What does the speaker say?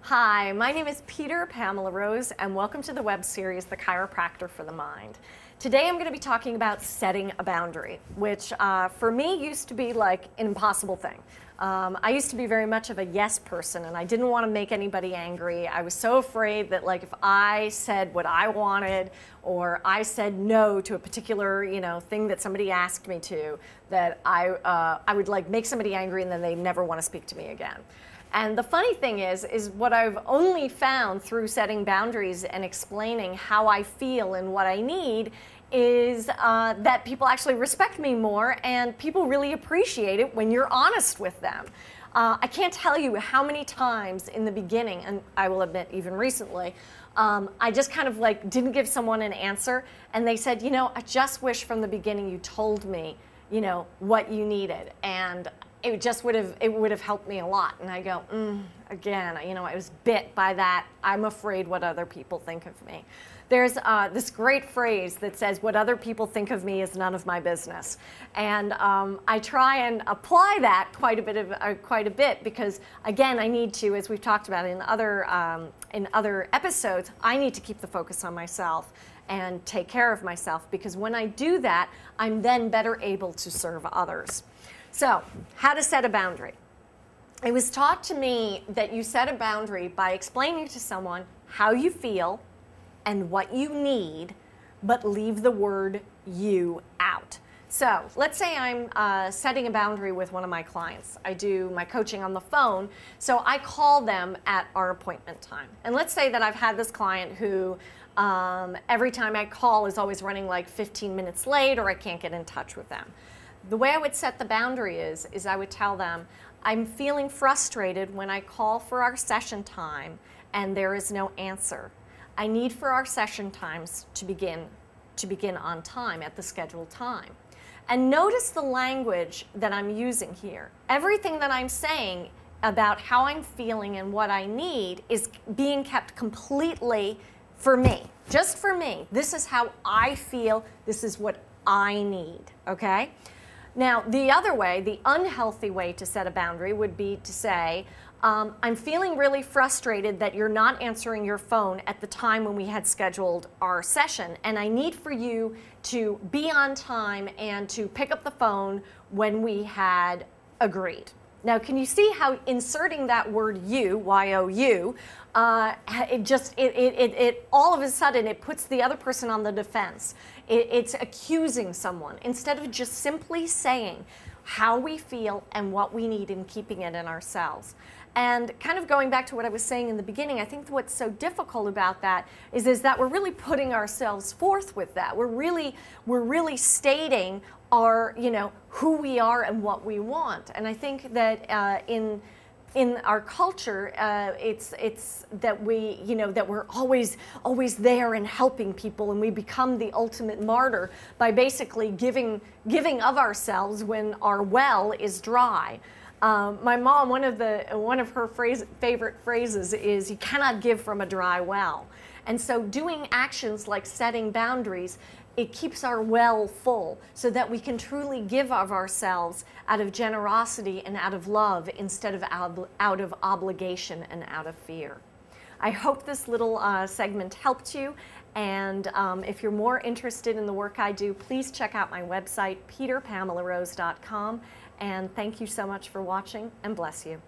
Hi, my name is Pamela Rose, and welcome to the web series, The Chiropractor for the Mind. Today I'm going to be talking about setting a boundary, which for me used to be like an impossible thing. I used to be very much of a yes person, and I didn't want to make anybody angry. I was so afraid that like if I said what I wanted or I said no to a particular thing that somebody asked me to, that I would like make somebody angry and then they'd never want to speak to me again. And the funny thing is what I've only found through setting boundaries and explaining how I feel and what I need is that people actually respect me more, and people really appreciate it when you're honest with them. I can't tell you how many times in the beginning, and I will admit even recently, I just kind of like didn't give someone an answer, and they said, I just wish from the beginning you told me, what you needed. And it would have helped me a lot. And I go, again, I was bit by that. I'm afraid what other people think of me. There's this great phrase that says, what other people think of me is none of my business. And I try and apply that quite a bit because, again, I need to, as we've talked about in other episodes, I need to keep the focus on myself and take care of myself, because when I do that, I'm then better able to serve others. So, how to set a boundary. It was taught to me that you set a boundary by explaining to someone how you feel and what you need, but leave the word you out. So, let's say I'm setting a boundary with one of my clients. I do my coaching on the phone, so I call them at our appointment time. And let's say that I've had this client who every time I call is always running like 15 minutes late, or I can't get in touch with them. The way I would set the boundary is I would tell them, I'm feeling frustrated when I call for our session time and there is no answer. I need for our session times to begin on time at the scheduled time. And notice the language that I'm using here. Everything that I'm saying about how I'm feeling and what I need is being kept completely for me, just for me. This is how I feel. This is what I need, okay? Now, the other way, the unhealthy way to set a boundary would be to say, I'm feeling really frustrated that you're not answering your phone at the time when we had scheduled our session, and I need for you to be on time and to pick up the phone when we had agreed. Now, can you see how inserting that word you, Y-O-U, it all of a sudden it puts the other person on the defense. It's accusing someone instead of just simply saying how we feel and what we need and keeping it in ourselves. And kind of going back to what I was saying in the beginning, I think what's so difficult about that is that we're really putting ourselves forth with that. We're really stating our, who we are and what we want. And I think that in our culture, it's that we, that we're always there and helping people, and we become the ultimate martyr by basically giving of ourselves when our well is dry. My mom, one of her favorite phrases is, "You cannot give from a dry well." And so doing actions like setting boundaries, it keeps our well full so that we can truly give of ourselves out of generosity and out of love instead of out of obligation and out of fear. I hope this little segment helped you, and if you're more interested in the work I do, please check out my website, peterpamelarose.com, and thank you so much for watching, and bless you.